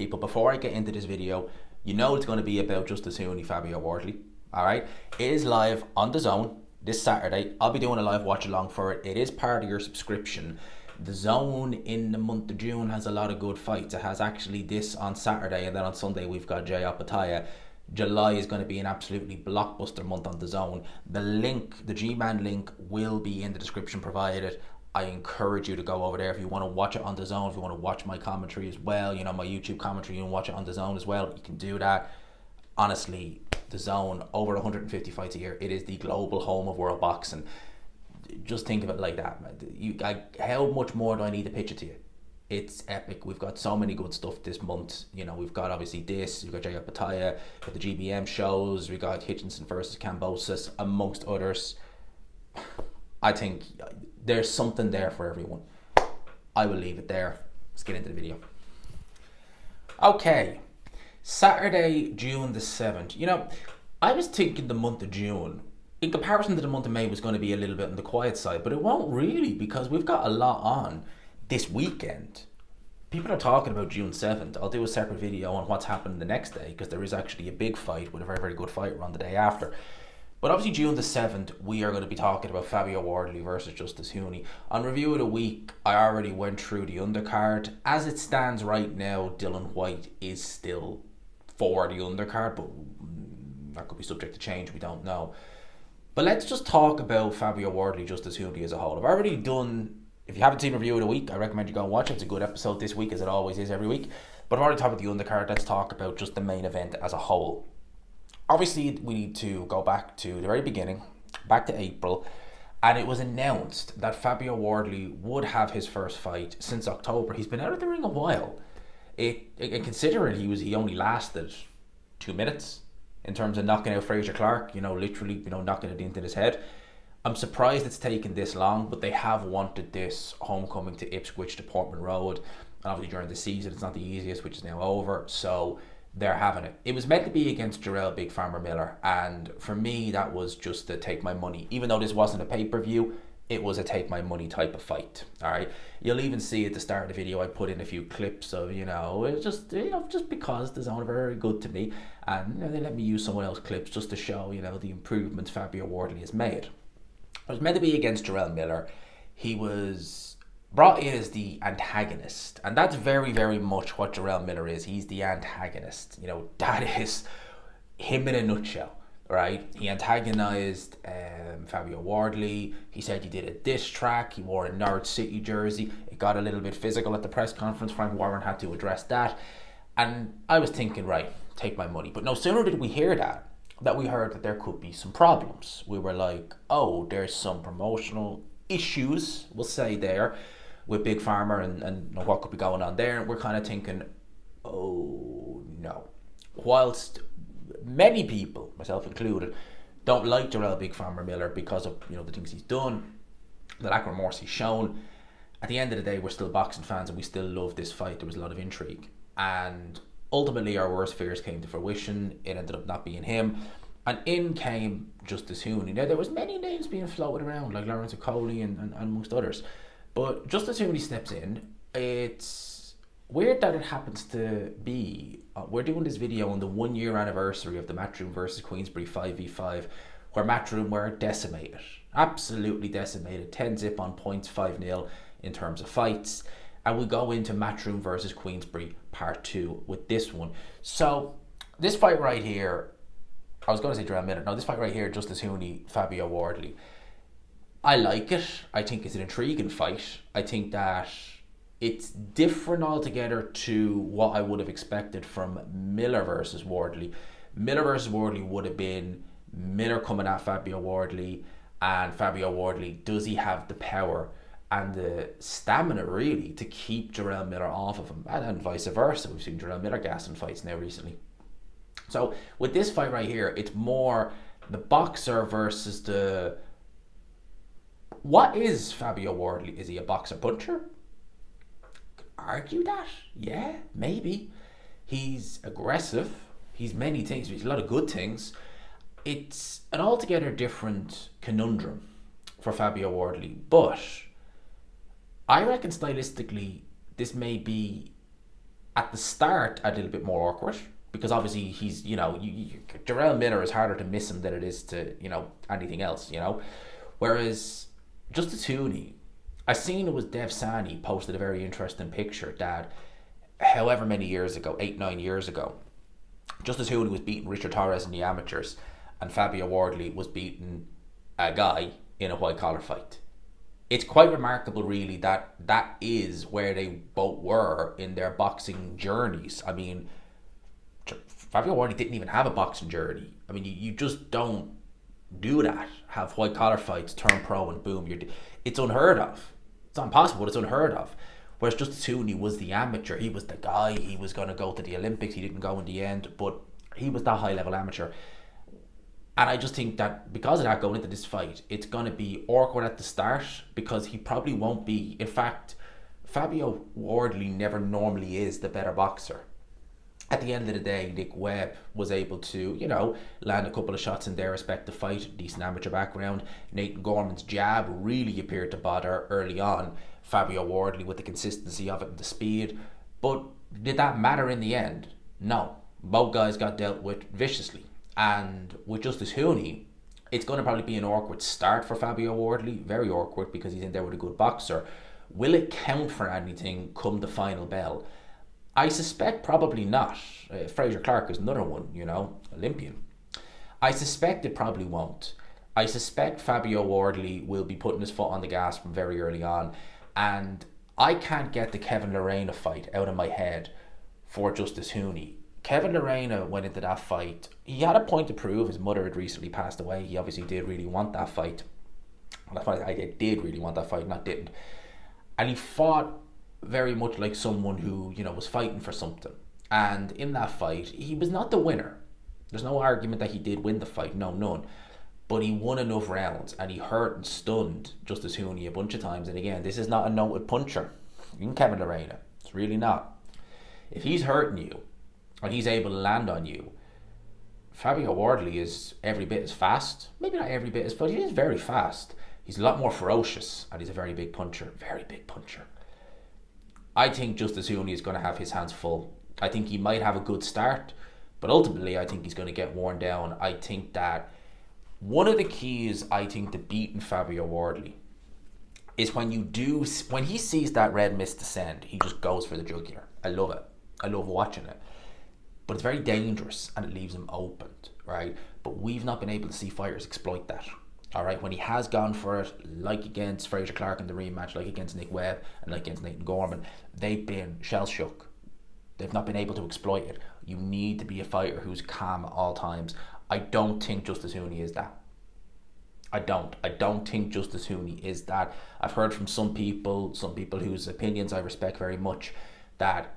people, before I get into this video, you know it's going to be about Justis Huni, Fabio Wardley. Alright? It is live on DAZN this Saturday. I'll be doing a live watch along for it. It is part of your subscription. DAZN in the month of June has a lot of good fights. It has actually this on Saturday, and then on Sunday we've got Jay Opataya. July is going to be an absolutely blockbuster month on DAZN. The link, the G-Man link, will be in the description provided. I encourage you to go over there if you want to watch it on DAZN, if you want to watch my commentary as well, you know, my YouTube commentary, you can watch it on DAZN as well, you can do that. Honestly, DAZN, over 150 fights a year, it is the global home of world boxing. Just think of it like that, man. How much more do I need to pitch it to you? It's epic. We've got so many good stuff this month. You know, we've got obviously this, we've got Jay Opataya, we've got the GBM shows, we've got Hitchinson versus Cambosis, amongst others. I think there's something there for everyone. I will leave it there. Let's get into the video. Okay, Saturday, June the 7th. You know, I was thinking the month of June, in comparison to the month of May, was going to be a little bit on the quiet side, but it won't really, because we've got a lot on this weekend. People are talking about June 7th. I'll do a separate video on what's happening the next day, because there is actually a big fight with a very, very good fighter on the day after. But obviously June the 7th, we are going to be talking about Fabio Wardley versus Justis Huni. On Review of the Week, I already went through the undercard. As it stands right now, Dylan White is still for the undercard, but that could be subject to change, we don't know. But let's just talk about Fabio Wardley, Justis Huni as a whole. I've already done, if you haven't seen Review of the Week, I recommend you go and watch it. It's a good episode this week, as it always is every week. But I've already talked about the undercard. Let's talk about just the main event as a whole. Obviously, we need to go back to the very beginning, back to April, and it was announced that Fabio Wardley would have his first fight since October. He's been out of the ring a while. Considering he only lasted 2 minutes in terms of knocking out Fraser Clark, literally, knocking it into his head. I'm surprised it's taken this long, but they have wanted this homecoming to Ipswich to Portman Road. And obviously during the season, it's not the easiest, which is now over, so they're having it. It was meant to be against Jarrell Big Farmer Miller, and for me, that was just to take my money. Even though this wasn't a pay-per-view, it was a take my money type of fight. All right, you'll even see at the start of the video I put in a few clips of it's just because the DAZN are very good to me, and they let me use someone else's clips just to show the improvements Fabio Wardley has made. It was meant to be against Jarrell Miller. He was brought in as the antagonist, and that's very, very much what Jarrell Miller is. He's the antagonist. That is him in a nutshell, right? He antagonized Fabio Wardley. He said he did a diss track. He wore a Norwich City jersey. It got a little bit physical at the press conference. Frank Warren had to address that, and I was thinking, right, take my money. But no sooner did we hear that we heard that there could be some problems. We were like, oh, there's some promotional issues, we'll say, there with Big Farmer and what could be going on there. And we're kind of thinking, oh no. Whilst many people, myself included, don't like Jarrell Big Farmer Miller because of the things he's done, the lack of remorse he's shown, at the end of the day, we're still boxing fans and we still love this fight. There was a lot of intrigue, and ultimately our worst fears came to fruition. It ended up not being him, and in came Justis Huni. Now, there was many names being floated around, like Lawrence Okoli and amongst others, but Justis Huni steps in. It's weird that it happens to be, we're doing this video on the 1 year anniversary of the Matchroom versus Queensbury 5v5, where Matchroom were decimated, absolutely decimated, 10-0 on points, 5-0 in terms of fights. And we go into Matchroom versus Queensbury part 2 with this one. So this fight right here, I was going to say Jarrell Miller. No, this fight right here, Justis Huni, Fabio Wardley, I like it. I think it's an intriguing fight. I think that it's different altogether to what I would have expected from Miller versus Wardley. Miller versus Wardley would have been Miller coming at Fabio Wardley, and Fabio Wardley, does he have the power and the stamina really to keep Jarrell Miller off of him, and vice versa. We've seen Jarrell Miller gassing fights now recently. So with this fight right here, it's more the boxer versus the... What is Fabio Wardley? Is he a boxer puncher? Could argue that, yeah, maybe. He's aggressive. He's many things. He's a lot of good things. It's an altogether different conundrum for Fabio Wardley, but I reckon stylistically this may be At the start, a little bit more awkward because obviously he's, Jarrell Miller is harder to miss him than it is to, anything else, Whereas Justis Huni, I seen it was DAZN posted a very interesting picture that however many years ago, 8, 9 years ago, Justis Huni was beating Richard Torres in the amateurs and Fabio Wardley was beating a guy in a white collar fight. It's quite remarkable, really, that that is where they both were in their boxing journeys. I mean, Fabio Wardley didn't even have a boxing journey. I mean, you just don't do that. Have white collar fights, turn pro, and boom, it's unheard of. It's not impossible, but it's unheard of. Whereas Justis Huni was the amateur. He was the guy. He was going to go to the Olympics. He didn't go in the end, but he was that high level amateur. And I just think that because of that, going into this fight, it's going to be awkward at the start because he probably won't be. In fact, Fabio Wardley never normally is the better boxer. At the end of the day, Nick Webb was able to, land a couple of shots in their respective fight, decent amateur background. Nathan Gorman's jab really appeared to bother early on Fabio Wardley with the consistency of it and the speed. But did that matter in the end? No. Both guys got dealt with viciously. And with Justis Huni, it's going to probably be an awkward start for Fabio Wardley. Very awkward because he's in there with a good boxer. Will it count for anything come the final bell? I suspect probably not. Fraser Clark is another one, Olympian. I suspect it probably won't. I suspect Fabio Wardley will be putting his foot on the gas from very early on. And I can't get the Kevin Lerena fight out of my head for Justis Huni. Kevin Lerena went into that fight. He had a point to prove. His mother had recently passed away. He obviously did really want that fight. I did really want that fight, not didn't. And he fought very much like someone who, was fighting for something. And in that fight, he was not the winner. There's no argument that he did win the fight. No, none. But he won enough rounds and he hurt and stunned Justis Huni a bunch of times. And again, this is not a noted puncher in Kevin Lerena. It's really not. If he's hurting you, and he's able to land on you, Fabio Wardley is every bit as fast. Maybe not every bit as, but he is very fast. He's a lot more ferocious, and he's a very big puncher. Very big puncher. I think Justis Huni is going to have his hands full. I think he might have a good start, but ultimately I think he's going to get worn down. I think that one of the keys, I think, to beating Fabio Wardley is when he sees that red mist descend, he just goes for the jugular. I love it. I love watching it. But it's very dangerous and it leaves him opened, right? But we've not been able to see fighters exploit that, all right? When he has gone for it, like against Fraser Clark in the rematch, like against Nick Webb and like against Nathan Gorman, they've been shell-shook. They've not been able to exploit it. You need to be a fighter who's calm at all times. I don't think Justis Huni is that. I don't think Justis Huni is that. I've heard from some people whose opinions I respect very much, that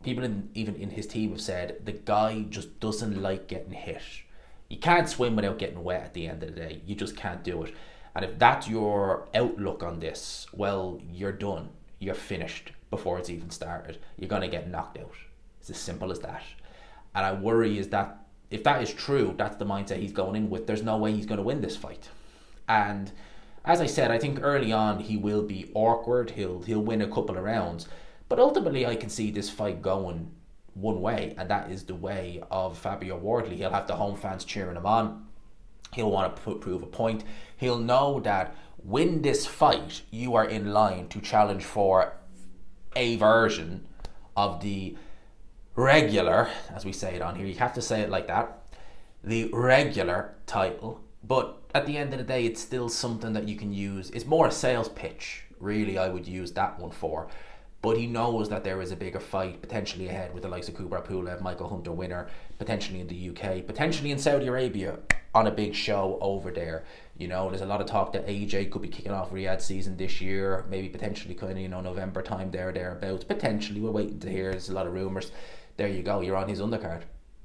people even in his team have said the guy just doesn't like getting hit. You can't swim without getting wet at the end of the day. You just can't do it. And if that's your outlook on this, well, you're done. You're finished before it's even started. You're going to get knocked out. It's as simple as that. And I worry is that if that is true, that's the mindset he's going in with. There's no way he's going to win this fight. And as I said, I think early on he will be awkward. He'll win a couple of rounds. But ultimately, I can see this fight going one way, and that is the way of Fabio Wardley. He'll have the home fans cheering him on. He'll want to prove a point. He'll know that win this fight, you are in line to challenge for a version of the regular, as we say it on here. You have to say it like that. The regular title. But at the end of the day, it's still something that you can use. It's more a sales pitch, really, I would use that one for. But he knows that there is a bigger fight potentially ahead with the likes of Kubrat Pulev, Michael Hunter winner, potentially in the UK, potentially in Saudi Arabia on a big show over there. There's a lot of talk that AJ could be kicking off Riyadh season this year, maybe potentially kind of, November time thereabouts. Potentially, we're waiting to hear. There's a lot of rumours. There you go, you're on his undercard.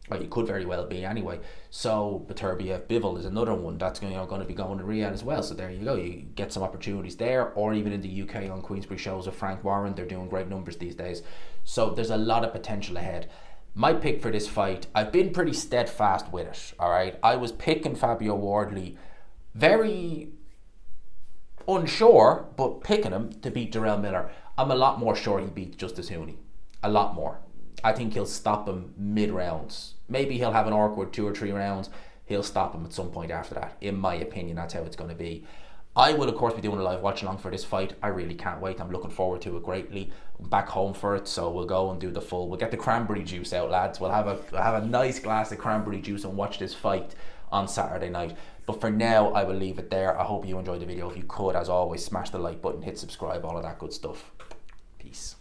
Well, you could very well be anyway. So Beterbiev Bivol is another one that's going to be going to Riyadh as well. So there you go. You get some opportunities there, or even in the UK on Queensbury shows with Frank Warren. They're doing great numbers these days. So there's a lot of potential ahead. My pick for this fight, I've been pretty steadfast with it. All right, I was picking Fabio Wardley, very unsure, but picking him to beat Jarrell Miller. I'm a lot more sure he beats Justis Huni. A lot more. I think he'll stop him mid-rounds. Maybe he'll have an awkward 2 or 3 rounds. He'll stop him at some point after that. In my opinion, that's how it's going to be. I will, of course, be doing a live watch along for this fight. I really can't wait. I'm looking forward to it greatly. I'm back home for it, so we'll go and do the full. We'll get the cranberry juice out, lads. We'll have a nice glass of cranberry juice and watch this fight on Saturday night. But for now, I will leave it there. I hope you enjoyed the video. If you could, as always, smash the like button, hit subscribe, all of that good stuff. Peace.